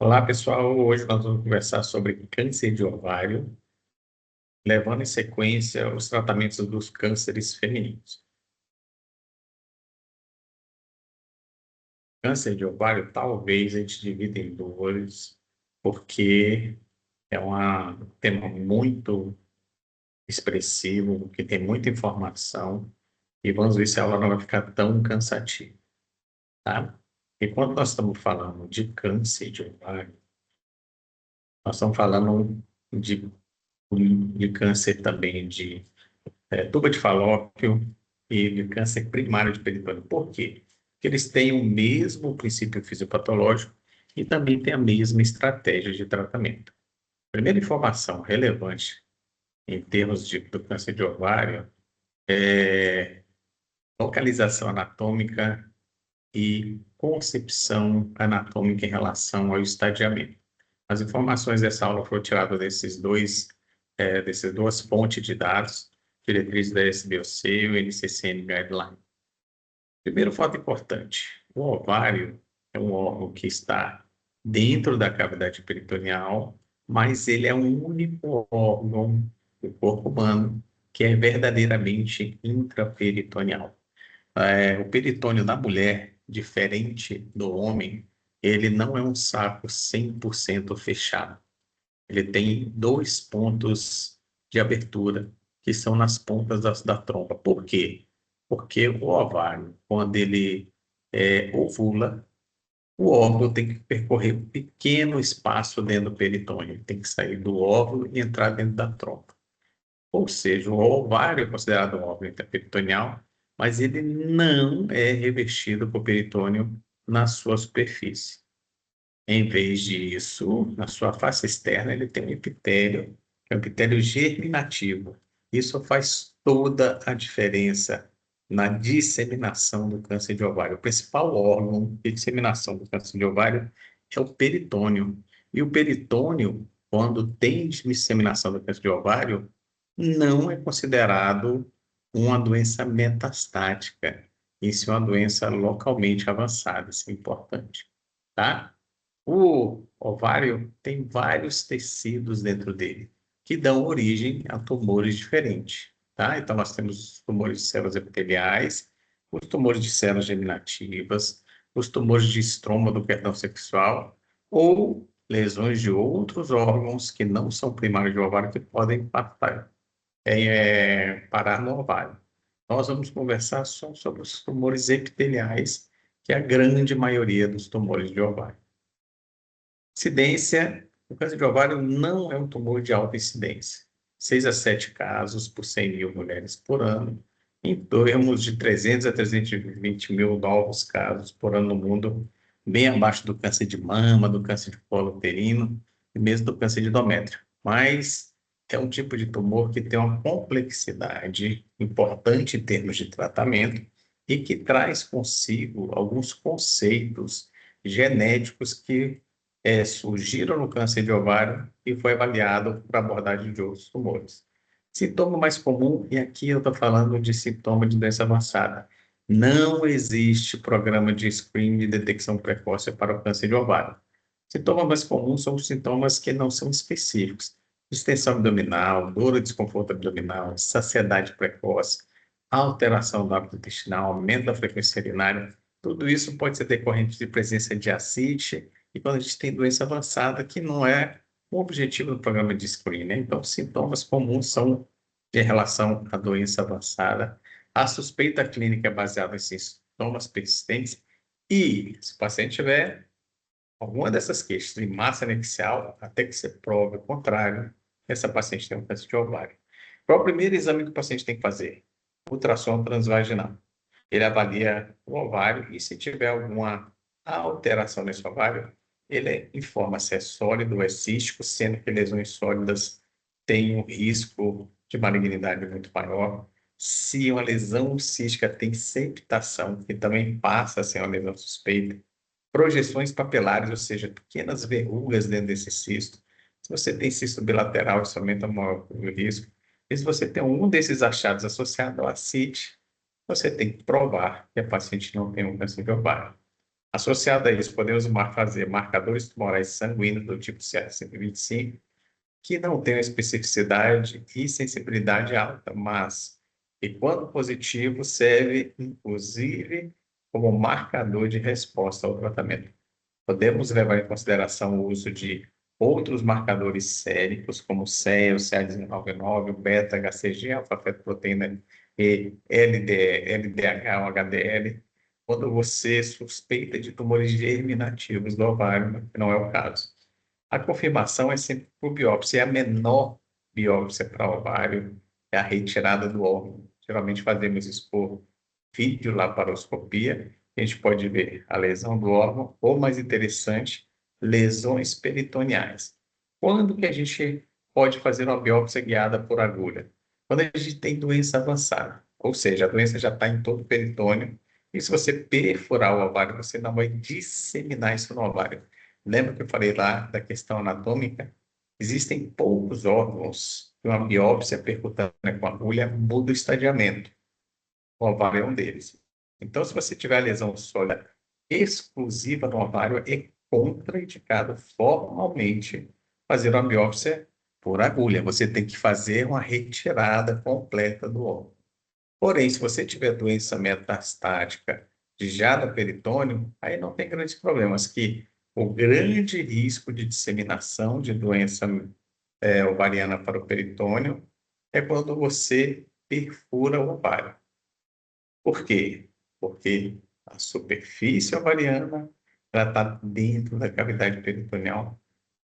Olá, pessoal. Hoje nós vamos conversar sobre câncer de ovário, levando em sequência os tratamentos dos cânceres femininos. Câncer de ovário, talvez a gente divida em dois, porque é um tema muito expressivo, que tem muita informação, e vamos ver se a aula não vai ficar tão cansativa, tá? E quando nós estamos falando de câncer de ovário, nós estamos falando de, de câncer também de tuba de falópio e de câncer primário de peritônio. Por quê? Porque eles têm o mesmo princípio fisiopatológico e também têm a mesma estratégia de tratamento. Primeira informação relevante em termos do câncer de ovário é localização anatômica e concepção anatômica em relação ao estadiamento. As informações dessa aula foram tiradas dessas duas fontes de dados, diretriz da SBOC e o NCCN Guideline. Primeiro fato importante, o ovário é um órgão que está dentro da cavidade peritoneal, mas ele é um único órgão do corpo humano que é verdadeiramente intraperitoneal. O peritônio da mulher, diferente do homem, ele não é um saco 100% fechado. Ele tem dois pontos de abertura, que são nas pontas da trompa. Por quê? Porque o ovário, quando ele ovula, o óvulo tem que percorrer um pequeno espaço dentro do peritônio. Ele tem que sair do óvulo e entrar dentro da trompa. Ou seja, o ovário é considerado um órgão intraperitoneal, mas ele não é revestido por peritônio na sua superfície. Em vez disso, na sua face externa, ele tem um epitélio, que é um epitélio germinativo. Isso faz toda a diferença na disseminação do câncer de ovário. O principal órgão de disseminação do câncer de ovário é o peritônio. E o peritônio, quando tem disseminação do câncer de ovário, não é considerado uma doença metastática. Isso é uma doença localmente avançada. Isso é importante, tá? O ovário tem vários tecidos dentro dele, que dão origem a tumores diferentes, tá? Então, nós temos os tumores de células epiteliais, os tumores de células germinativas, os tumores de estroma do cordão sexual, ou lesões de outros órgãos que não são primários de ovário, que podem parar no ovário. Nós vamos conversar só sobre os tumores epiteliais, que é a grande maioria dos tumores de ovário. Incidência, o câncer de ovário não é um tumor de alta incidência. 6 a 7 casos por 100 mil mulheres por ano, em torno de 300 a 320 mil novos casos por ano no mundo, bem abaixo do câncer de mama, do câncer de colo uterino e mesmo do câncer de endométrio. Mas é um tipo de tumor que tem uma complexidade importante em termos de tratamento e que traz consigo alguns conceitos genéticos que surgiram no câncer de ovário e foi avaliado para abordagem de outros tumores. Sintoma mais comum, e aqui eu estou falando de sintoma de doença avançada. Não existe programa de screening de detecção precoce para o câncer de ovário. Sintomas mais comuns são os sintomas que não são específicos. Distensão abdominal, dor ou desconforto abdominal, saciedade precoce, alteração do hábito intestinal, aumento da frequência urinária. Tudo isso pode ser decorrente de presença de ascite e quando a gente tem doença avançada, que não é o objetivo do programa de screening, né? Então, sintomas comuns são em relação à doença avançada. A suspeita clínica é baseada em sintomas persistentes e, se o paciente tiver alguma dessas queixas de massa anexial, até que se prove o contrário, essa paciente tem um câncer de ovário. Qual é o primeiro exame que o paciente tem que fazer? Ultrassom transvaginal. Ele avalia o ovário e se tiver alguma alteração nesse ovário, ele informa se é sólido ou é cístico, sendo que lesões sólidas têm um risco de malignidade muito maior. Se uma lesão cística tem septação, que também passa a ser uma lesão suspeita, projeções papelares, ou seja, pequenas verrugas dentro desse cisto. Se você tem cisto bilateral, isso aumenta o risco. E se você tem algum desses achados associado ao ascite, você tem que provar que a paciente não tem um câncer de ovário. Associado a isso, podemos fazer marcadores tumorais sanguíneos do tipo CA125, que não têm uma especificidade e sensibilidade alta, mas que, quando positivo, serve inclusive como marcador de resposta ao tratamento. Podemos levar em consideração o uso de outros marcadores séricos, como o CEA, o CA19-9, o beta-HCG, alfa-fetoproteína e LDH ou HDL, quando você suspeita de tumores germinativos do ovário, que não é o caso. A confirmação é sempre por biópsia, é a menor biópsia para ovário, é a retirada do órgão. Geralmente fazemos isso por videolaparoscopia, a gente pode ver a lesão do órgão, ou, mais interessante, lesões peritoneais. Quando que a gente pode fazer uma biópsia guiada por agulha? Quando a gente tem doença avançada, ou seja, a doença já está em todo o peritônio, e se você perfurar o ovário, você não vai disseminar isso no ovário. Lembra que eu falei lá da questão anatômica? Existem poucos órgãos que uma biópsia percutânea com agulha muda o estadiamento. O ovário é um deles. Então, se você tiver lesão sólida exclusiva no ovário, é contraindicado formalmente fazer uma biópsia por agulha. Você tem que fazer uma retirada completa do órgão. Porém, se você tiver doença metastática já no peritônio, aí não tem grandes problemas, que o grande risco de disseminação de doença ovariana para o peritônio é quando você perfura o ovário. Por quê? Porque a superfície ovariana está dentro da cavidade peritoneal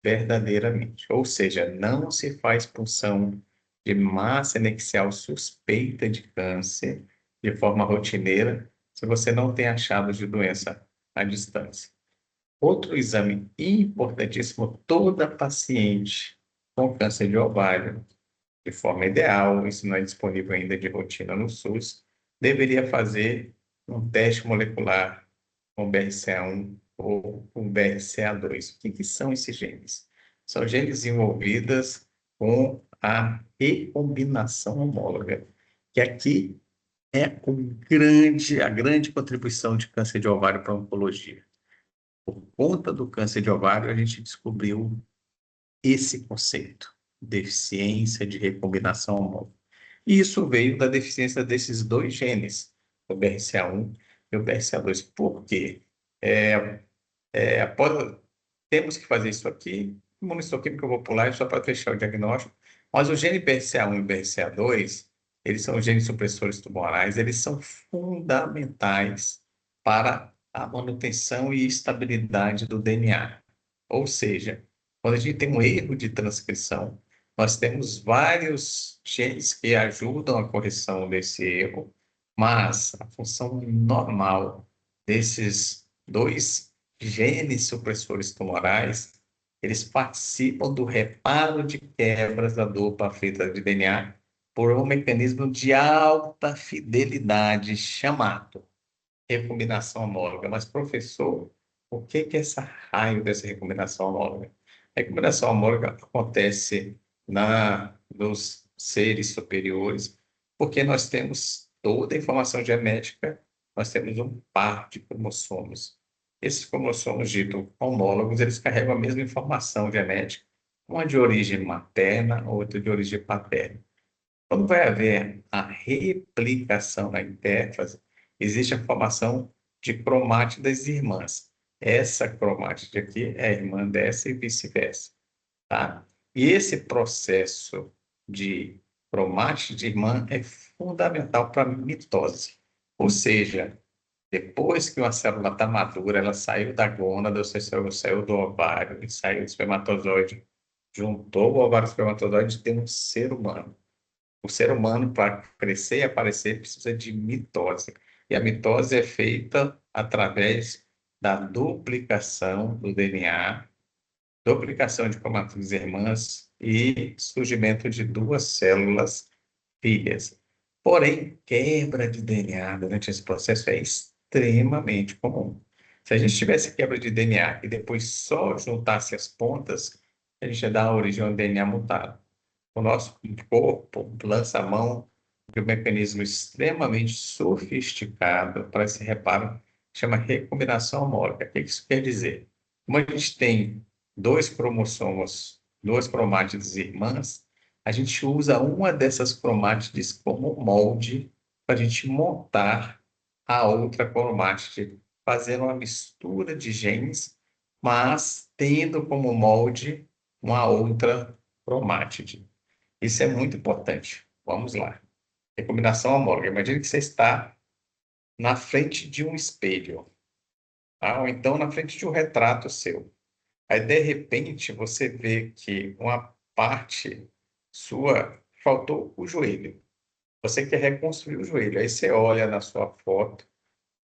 verdadeiramente. Ou seja, não se faz punção de massa anexial suspeita de câncer de forma rotineira se você não tem achados de doença à distância. Outro exame importantíssimo, toda paciente com câncer de ovário, de forma ideal, isso não é disponível ainda de rotina no SUS, deveria fazer um teste molecular com BRCA1 ou com BRCA2. O que são esses genes? São genes envolvidos com a recombinação homóloga, que aqui é a grande contribuição de câncer de ovário para a oncologia. Por conta do câncer de ovário, a gente descobriu esse conceito, deficiência de recombinação homóloga. E isso veio da deficiência desses dois genes, o BRCA1 e o BRCA2. Por quê? Após, temos que fazer isso aqui, imunistoquímica eu vou pular só para fechar o diagnóstico, mas o gene BRCA1 e BRCA2, eles são genes supressores tumorais, eles são fundamentais para a manutenção e estabilidade do DNA. Ou seja, quando a gente tem um erro de transcrição, nós temos vários genes que ajudam a correção desse erro, mas a função normal desses dois genes supressores tumorais, eles participam do reparo de quebras da dupla fita de DNA por um mecanismo de alta fidelidade chamado recombinação homóloga. Mas, professor, o que é essa raio dessa recombinação homóloga? A recombinação homóloga acontece nos seres superiores, porque nós temos toda a informação genética, nós temos um par de cromossomos. Esses cromossomos ditos homólogos, eles carregam a mesma informação genética, uma de origem materna, outra de origem paterna. Quando vai haver a replicação na intérfase, existe a formação de cromátidas irmãs. Essa cromátide aqui é a irmã dessa e vice-versa, tá? E esse processo de cromátide irmã é fundamental para a mitose. Ou seja, depois que uma célula está madura, ela saiu da gônada, saiu do ovário, e saiu do espermatozoide, juntou o ovário e o espermatozoide e tem um ser humano. O ser humano, para crescer e aparecer, precisa de mitose. E a mitose é feita através da duplicação do DNA, duplicação de cromátides irmãs e surgimento de duas células filhas. Porém, quebra de DNA durante esse processo é extremamente comum. Se a gente tivesse quebra de DNA e depois só juntasse as pontas, a gente ia dar origem a um DNA mutado. O nosso corpo lança a mão de um mecanismo extremamente sofisticado para esse reparo chama recombinação homóloga. O que isso quer dizer? Como a gente tem dois cromossomos, duas cromátides irmãs, a gente usa uma dessas cromátides como molde para a gente montar a outra cromátide, fazendo uma mistura de genes, mas tendo como molde uma outra cromátide. Isso é muito importante. Vamos lá. Recombinação homóloga. Imagine que você está na frente de um espelho, tá? Ou então na frente de um retrato seu. Aí, de repente, você vê que uma parte sua faltou o joelho. Você quer reconstruir o joelho. Aí você olha na sua foto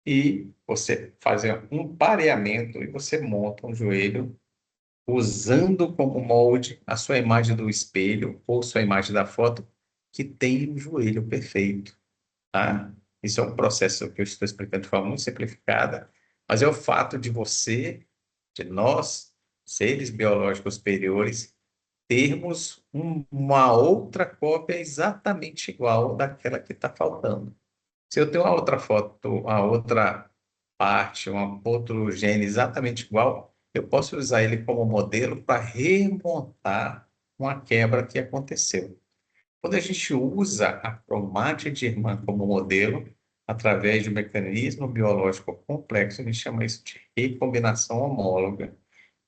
e você faz um pareamento e você monta um joelho usando como molde a sua imagem do espelho ou sua imagem da foto que tem o joelho perfeito, tá? Isso é um processo que eu estou explicando de forma muito simplificada, mas é o fato de você, de nós, seres biológicos superiores, termos uma outra cópia exatamente igual daquela que está faltando. Se eu tenho uma outra foto, uma outra parte, um outro gene exatamente igual, eu posso usar ele como modelo para remontar uma quebra que aconteceu. Quando a gente usa a cromátide irmã como modelo, através de um mecanismo biológico complexo, a gente chama isso de recombinação homóloga.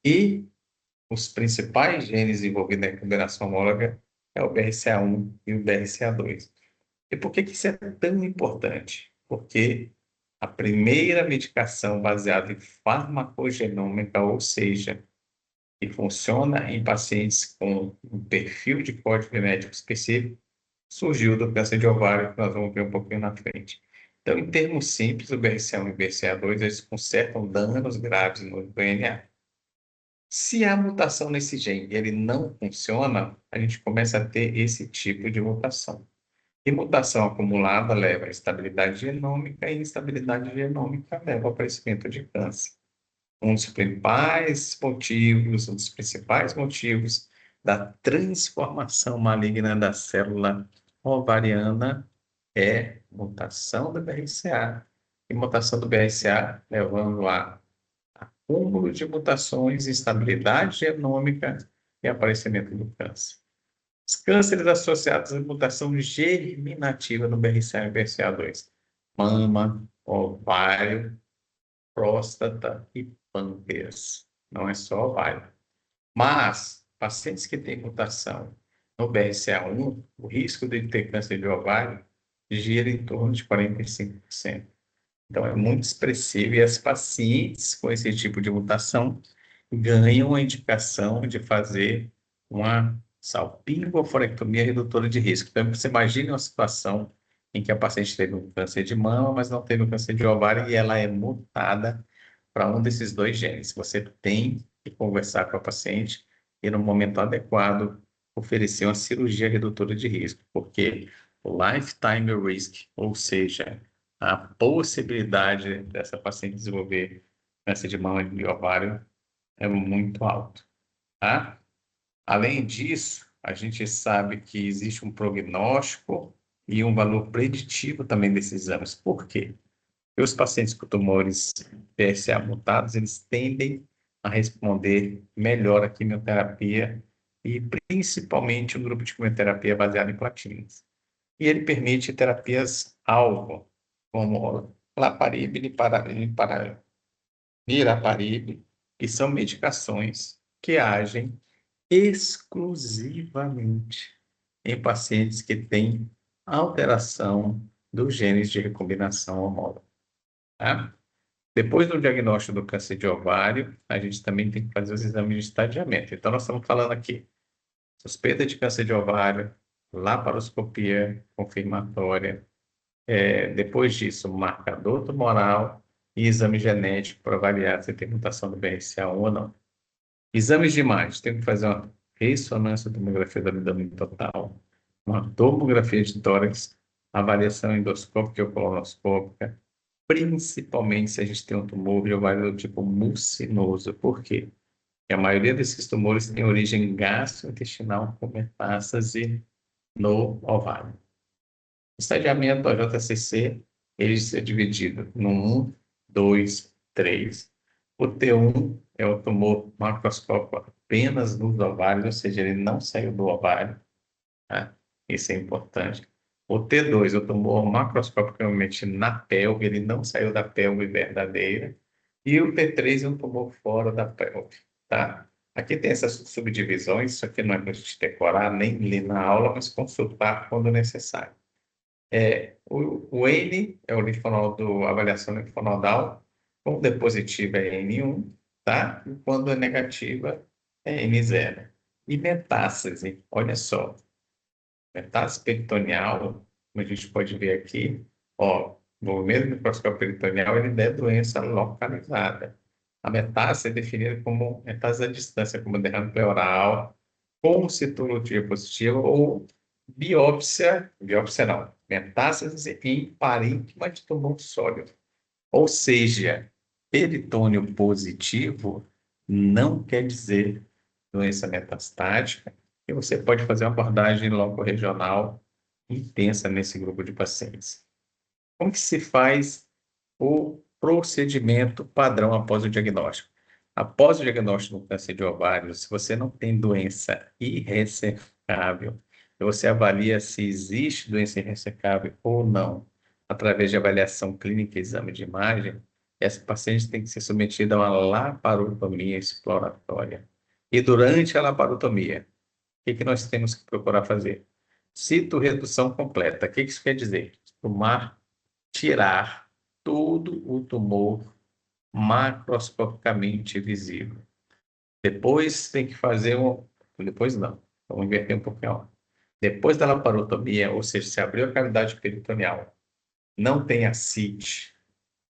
E os principais genes envolvidos na recombinação homóloga é o BRCA1 e o BRCA2. E por que que isso é tão importante? Porque a primeira medicação baseada em farmacogenômica, ou seja, que funciona em pacientes com um perfil de código genético específico, surgiu do câncer de ovário, que nós vamos ver um pouquinho na frente. Então, em termos simples, o BRCA1 e o BRCA2, eles consertam danos graves no DNA. Se a mutação nesse gene ele não funciona, a gente começa a ter esse tipo de mutação. E mutação acumulada leva a instabilidade genômica, e instabilidade genômica leva ao aparecimento de câncer. Um dos principais motivos da transformação maligna da célula ovariana é mutação do BRCA. E mutação do BRCA levando a acúmulo de mutações, instabilidade genômica e aparecimento do câncer. Os cânceres associados à mutação germinativa no BRCA e BRCA2: mama, ovário, próstata e pâncreas. Não é só ovário. Mas, pacientes que têm mutação no BRCA1, o risco de ter câncer de ovário gira em torno de 45%. Então, é muito expressivo e as pacientes com esse tipo de mutação ganham a indicação de fazer uma salpingoforectomia redutora de risco. Então, você imagine uma situação em que a paciente teve um câncer de mama, mas não teve um câncer de ovário e ela é mutada para um desses dois genes. Você tem que conversar com a paciente e, no momento adequado, oferecer uma cirurgia redutora de risco, porque o lifetime risk, ou seja, a possibilidade dessa paciente desenvolver câncer de mama e de ovário é muito alto, tá? Além disso, a gente sabe que existe um prognóstico e um valor preditivo também desses exames. Por quê? Porque os pacientes com tumores PSA mutados, eles tendem a responder melhor à quimioterapia e principalmente o grupo de quimioterapia baseado em platinas. E ele permite terapias-alvo, como laparib, niraparib, que são medicações que agem exclusivamente em pacientes que têm alteração dos genes de recombinação homóloga, tá? Depois do diagnóstico do câncer de ovário, a gente também tem que fazer os exames de estadiamento. Então, nós estamos falando aqui, suspeita de câncer de ovário, laparoscopia confirmatória, depois disso, marcador tumoral e exame genético para avaliar se tem mutação do BRCA1 ou não. Exames de imagem, tem que fazer uma ressonância tomografia do abdômen total, uma tomografia de tórax, avaliação endoscópica ou colonoscópica, principalmente se a gente tem um tumor de ovário do tipo mucinoso. Por quê? Porque a maioria desses tumores tem origem gastrointestinal com metástase no ovário. O estadiamento, a JCC, ele é dividido no 1, 2, 3. O T1 é o tumor macroscópico apenas nos ovários, ou seja, ele não saiu do ovário, tá? Isso é importante. O T2, o tumor macroscopicamente na pelve, ele não saiu da pelve verdadeira. E o T3 é um tumor fora da pelve, tá? Aqui tem essas subdivisões, isso aqui não é para a gente decorar, nem ler na aula, mas consultar quando necessário. O N é o linfonodo, avaliação linfonodal, quando é positiva é N1, tá? E quando é negativa é N0. E metástase, olha só, metástase peritoneal, como a gente pode ver aqui, ó, no mesmo microscópio peritoneal, ele é doença localizada. A metástase é definida como metástase à distância, como derrame pleural, com citologia positiva ou biópsia não, metástase em parênquima de tumor sólido. Ou seja, peritônio positivo não quer dizer doença metastática, e você pode fazer uma abordagem loco-regional intensa nesse grupo de pacientes. Como que se faz o procedimento padrão após o diagnóstico? Após o diagnóstico do câncer de ovário, se você não tem doença irressecável, você avalia se existe doença irressecável ou não, através de avaliação clínica e exame de imagem, essa paciente tem que ser submetida a uma laparotomia exploratória. E durante a laparotomia, que nós temos que procurar fazer? Citoredução completa. O que isso quer dizer? Tirar todo o tumor macroscopicamente visível. Depois tem que fazer um. Depois não. Vamos inverter um pouquinho. Ó. Depois da laparotomia, ou seja, se abriu a cavidade peritoneal, não tem ascite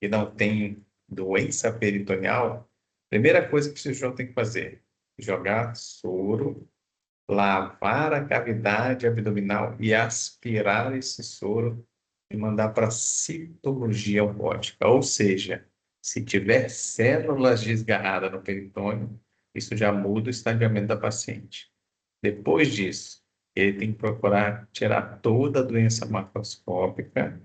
e não tem doença peritoneal, primeira coisa que o cirurgião tem que fazer, jogar soro, lavar a cavidade abdominal e aspirar esse soro e mandar para citologia oncótica. Ou seja, se tiver células desgarradas no peritônio, isso já muda o estadiamento da paciente. Depois disso, ele tem que procurar tirar toda a doença macroscópica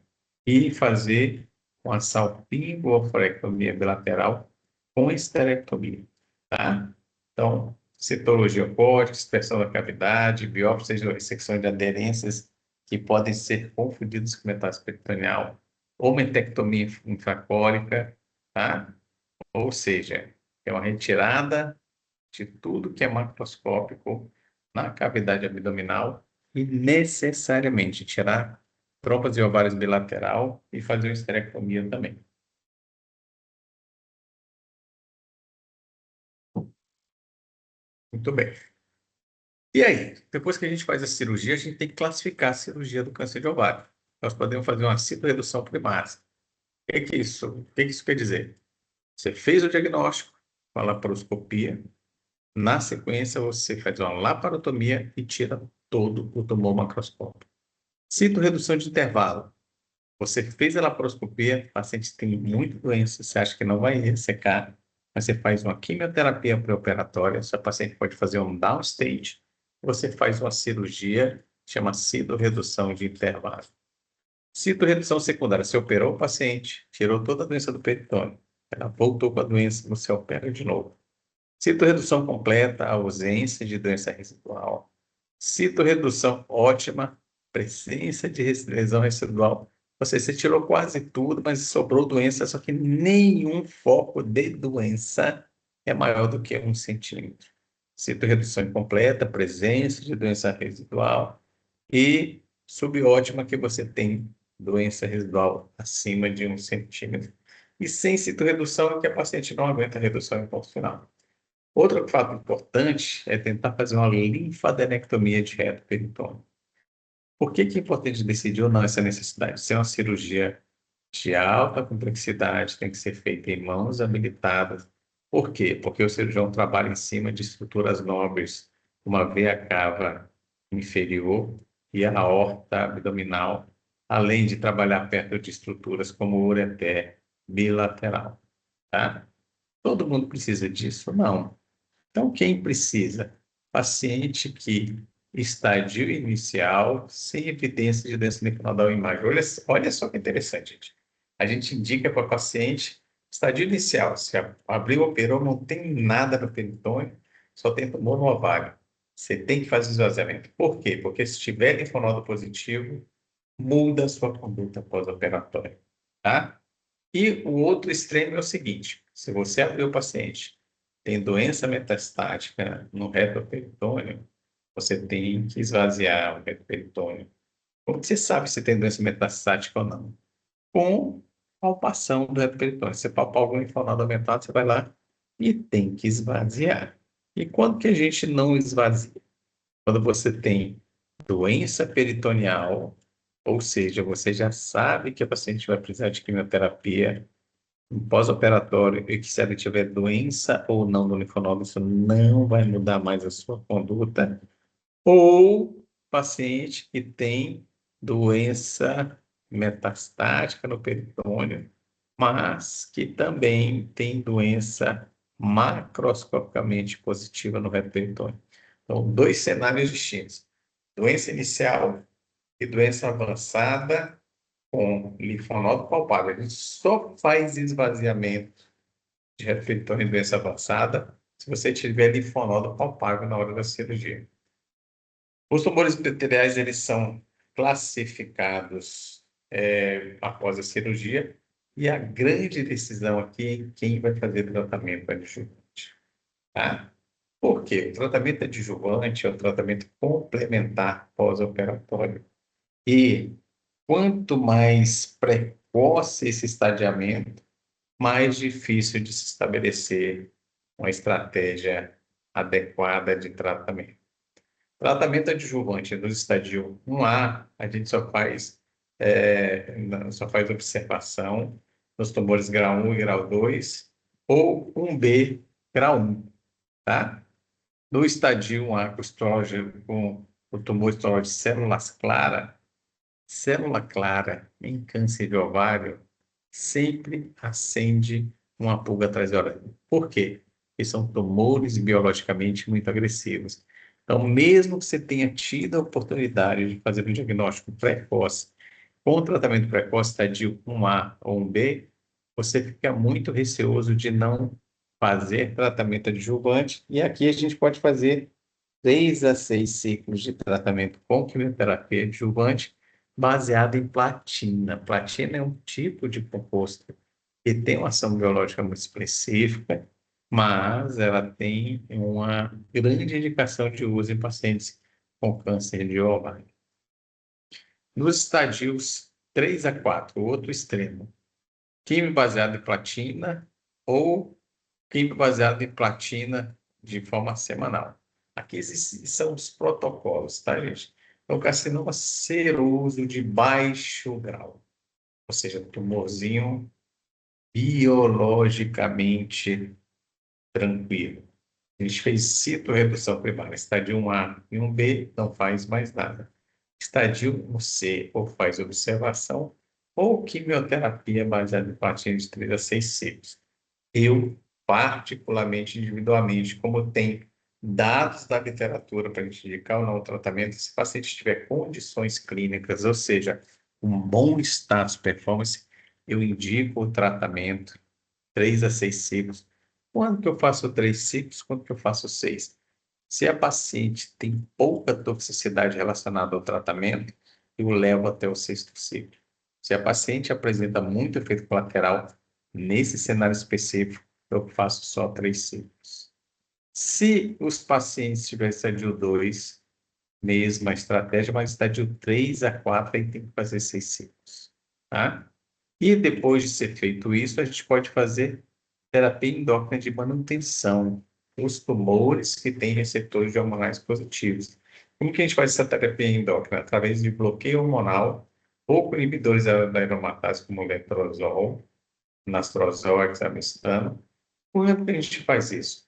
e fazer uma salpingo-oforectomia bilateral com esterectomia, tá? Então, citologia oncótica, expressão da cavidade, biópsias ou ressecções de aderências que podem ser confundidos com metástase peritoneal, ou metectomia infracólica, tá? Ou seja, é uma retirada de tudo que é macroscópico na cavidade abdominal e necessariamente tirar trompas e ovários bilateral e fazer uma esterectomia também. Muito bem. E aí, depois que a gente faz a cirurgia, a gente tem que classificar a cirurgia do câncer de ovário. Nós podemos fazer uma citoredução primária. O que é isso? O que isso quer dizer? Você fez o diagnóstico com a laparoscopia, na sequência você faz uma laparotomia e tira todo o tumor macroscópico. Citoredução de intervalo. Você fez a laparoscopia, o paciente tem muita doença, você acha que não vai ressecar, mas você faz uma quimioterapia pré-operatória, seu paciente pode fazer um downstage, você faz uma cirurgia, chama citoredução de intervalo. Citoredução secundária, você operou o paciente, tirou toda a doença do peritônio, ela voltou com a doença, você opera de novo. Citoredução completa, ausência de doença residual. Citoredução ótima, presença de lesão residual. Ou seja, você tirou quase tudo, mas sobrou doença, só que nenhum foco de doença é maior do que 1 centímetro. Citorredução incompleta, presença de doença residual e subótima que você tem doença residual acima de 1 centímetro. E sem citorredução é que a paciente não aguenta a redução em ponto final. Outro fato importante é tentar fazer uma linfadenectomia de reto peritônio. Por que é importante decidir ou não essa necessidade? Se é uma cirurgia de alta complexidade, tem que ser feita em mãos habilitadas. Por quê? Porque o cirurgião trabalha em cima de estruturas nobres, como a veia cava inferior e a aorta abdominal, além de trabalhar perto de estruturas como o ureter bilateral. Tá? Todo mundo precisa disso? Não. Então, quem precisa? Paciente que estadio inicial, sem evidência de doença linfonodal em imagem. Olha só que interessante, gente. A gente indica para o paciente Estadio inicial, se abriu, operou, não tem nada no peritônio, só tem tumor no ovário. Você tem que fazer esvaziamento. Por quê? Porque se tiver linfonodo positivo, muda a sua conduta pós-operatória, tá? E o outro extremo é o seguinte: se você abrir o paciente, tem doença metastática no reto peritônio, você tem que esvaziar o reto peritônio. Como que você sabe se tem doença metastática ou não? Com palpação do reto peritônio. Você palpar algum linfonodo aumentado, você vai lá e tem que esvaziar. E quando que a gente não esvazia? Quando você tem doença peritoneal, ou seja, você já sabe que a paciente vai precisar de quimioterapia no pós-operatório e que se ela tiver doença ou não do linfonodo, isso não vai mudar mais a sua conduta, ou paciente que tem doença metastática no peritônio, mas que também tem doença macroscopicamente positiva no reto peritônio. Então, dois cenários distintos: doença inicial e doença avançada com linfonodo palpável. A gente só faz esvaziamento de reto peritônio em doença avançada se você tiver linfonodo palpável na hora da cirurgia. Os tumores epiteliais, eles são classificados após a cirurgia, e a grande decisão aqui é em quem vai fazer tratamento adjuvante, tá? Por quê? O tratamento adjuvante é o tratamento complementar pós-operatório. E quanto mais precoce esse estadiamento, mais difícil de se estabelecer uma estratégia adequada de tratamento. Tratamento adjuvante no estadio 1A, a gente só faz observação nos tumores grau 1 e grau 2, ou 1B, grau 1, tá? No estadio 1A, com o tumor histológico de célula clara em câncer de ovário, sempre acende uma pulga atrás da orelha. Por quê? Porque são tumores biologicamente muito agressivos. Então, mesmo que você tenha tido a oportunidade de fazer um diagnóstico precoce, com o tratamento precoce, estadio 1A ou 1B, você fica muito receoso de não fazer tratamento adjuvante, e aqui a gente pode fazer 3 a 6 ciclos de tratamento com quimioterapia adjuvante baseado em platina. Platina é um tipo de composto que tem uma ação biológica muito específica, mas ela tem uma grande indicação de uso em pacientes com câncer de ovário. Nos estadios 3 a 4, o outro extremo, químio baseado em platina ou químio baseado em platina de forma semanal. Aqui são os protocolos, tá, gente? Então, carcinoma seroso de baixo grau, ou seja, tumorzinho biologicamente tranquilo. A gente fez citorredução primária, estádio 1A e 1B, não faz mais nada. Estádio 1C, ou faz observação, ou quimioterapia baseada em platina de 3 a 6 ciclos. Eu, particularmente, individualmente, como tem dados da literatura para a gente indicar ou não o tratamento, se o paciente tiver condições clínicas, ou seja, um bom status performance, eu indico o tratamento 3 a 6 ciclos. Quando que eu faço 3 ciclos? Quando que eu faço 6? Se a paciente tem pouca toxicidade relacionada ao tratamento, eu levo até o sexto ciclo. Se a paciente apresenta muito efeito colateral, nesse cenário específico, eu faço só 3 ciclos. Se os pacientes tiverem estadio 2, mesma estratégia, mas estadio 3 a 4, aí tem que fazer 6 ciclos, tá? E depois de ser feito isso, a gente pode fazer terapia endócrina de manutenção, os tumores que têm receptores de hormonais positivos. Como que a gente faz essa terapia endócrina? Através de bloqueio hormonal ou com inibidores da aromatase, como letrozol, anastrozol, hexamestano. Quando que a gente faz isso?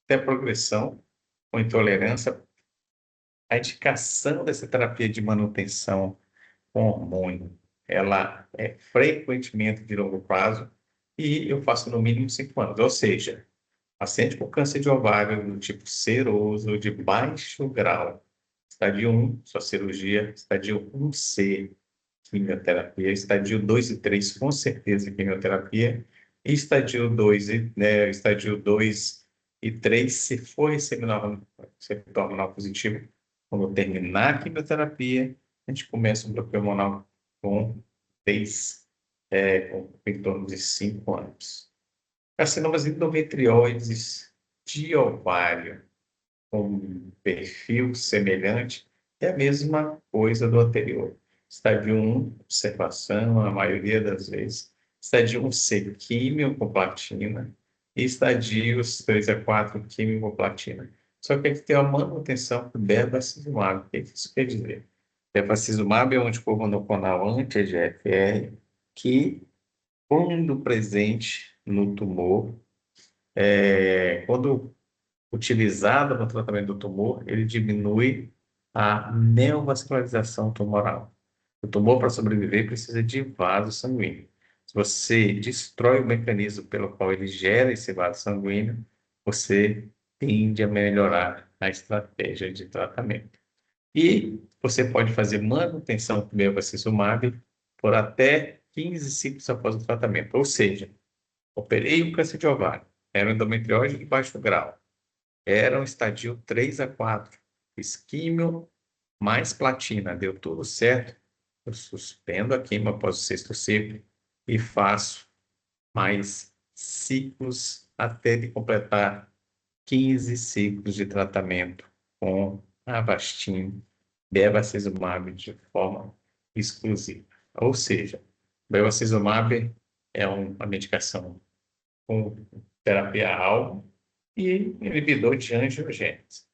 Até progressão com intolerância. A indicação dessa terapia de manutenção com hormônio, ela é frequentemente de longo prazo, e eu faço no mínimo 5 anos. Ou seja, paciente com câncer de ovário do tipo seroso de baixo grau, estadio 1, sua cirurgia, estadio 1C, quimioterapia, estadio 2 e 3, com certeza, quimioterapia, Estadio 2 estadio 2 e 3, se for receptor hormonal positivo, quando terminar a quimioterapia, a gente começa um bloqueio hormonal com 3, com em torno de 5 anos. Carcinomas endometrióides de ovário, com um perfil semelhante, é a mesma coisa do anterior. Estádio 1, observação, a maioria das vezes. Estádio 1C, químio com platina. E estadios 3 a 4, químio com platina. Só que aqui tem uma manutenção do bevacizumab. O que isso quer dizer? Bevacizumab é um anticorpo monoclonal anti-EGFR que, quando presente no tumor, quando utilizado no tratamento do tumor, ele diminui a neovascularização tumoral. O tumor, para sobreviver, precisa de vaso sanguíneo. Se você destrói o mecanismo pelo qual ele gera esse vaso sanguíneo, você tende a melhorar a estratégia de tratamento. E você pode fazer manutenção do bevacizumab por até 15 ciclos após o tratamento. Ou seja, operei um câncer de ovário, era um endometriose de baixo grau, era um estadio 3 a 4. Fiz químio mais platina, deu tudo certo. Eu suspendo a químio após o sexto ciclo e faço mais ciclos até de completar 15 ciclos de tratamento com Avastin, bevacizumab de forma exclusiva. Ou seja, bevacizumab é uma medicação com terapia-alvo e inibidor de angiogênese.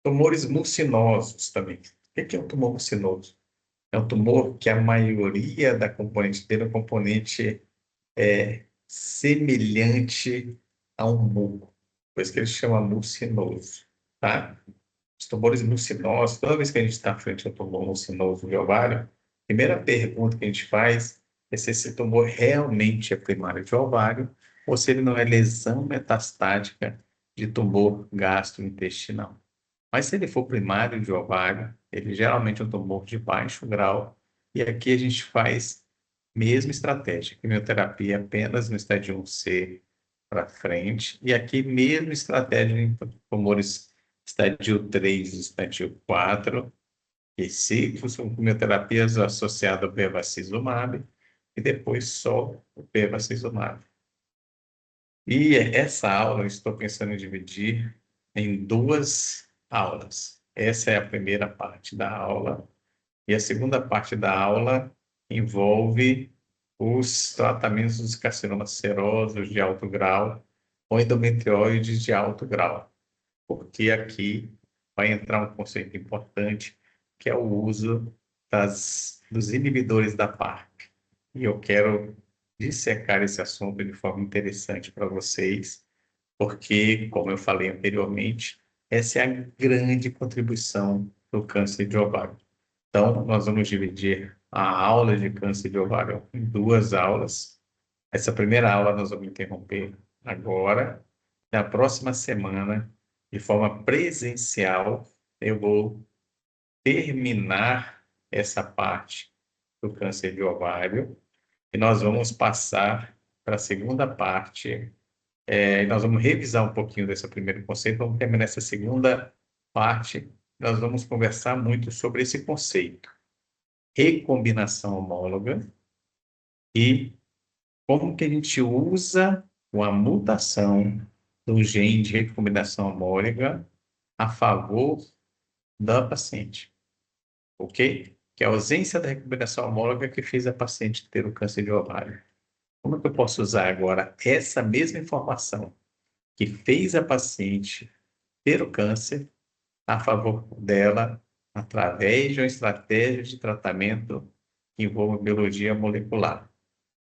Tumores mucinosos também. O que é um tumor mucinoso? É um tumor que a maioria da componente dele é um componente semelhante a um muco. Por isso que ele chama mucinoso, tá? Os tumores mucinosos, toda vez que a gente está frente a um tumor mucinoso de ovário, a primeira pergunta que a gente faz é se esse tumor realmente é primário de ovário ou se ele não é lesão metastática de tumor gastrointestinal. Mas se ele for primário de ovário, ele geralmente é um tumor de baixo grau, e aqui a gente faz mesma estratégia, quimioterapia apenas no estádio 1C para frente, e aqui mesma estratégia em tumores estádio 3 e estádio 4, e ciclos com quimioterapias associadas ao bevacizumab, e depois só o bevacizumab. E essa aula eu estou pensando em dividir em 2 aulas. Essa é a primeira parte da aula. E a segunda parte da aula envolve os tratamentos dos carcinomas serosos de alto grau ou endometrióides de alto grau. Porque aqui vai entrar um conceito importante, que é o uso dos inibidores da PARP. E eu quero dissecar esse assunto de forma interessante para vocês, porque, como eu falei anteriormente, essa é a grande contribuição do câncer de ovário. Então, nós vamos dividir a aula de câncer de ovário em 2 aulas. Essa primeira aula nós vamos interromper agora. Na próxima semana, de forma presencial, eu vou terminar essa parte do câncer de ovário e nós vamos passar para a segunda parte. E nós vamos revisar um pouquinho desse primeiro conceito, vamos terminar essa segunda parte. Nós vamos conversar muito sobre esse conceito, recombinação homóloga, e como que a gente usa uma mutação do gene de recombinação homóloga a favor da paciente, ok? Que é a ausência da recombinação homóloga que fez a paciente ter o câncer de ovário. Como é que eu posso usar agora essa mesma informação que fez a paciente ter o câncer a favor dela através de uma estratégia de tratamento que envolva biologia molecular?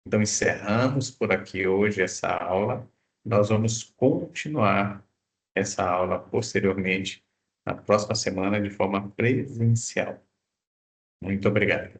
Então, encerramos por aqui hoje essa aula. Nós vamos continuar essa aula posteriormente, na próxima semana, de forma presencial. Muito obrigado.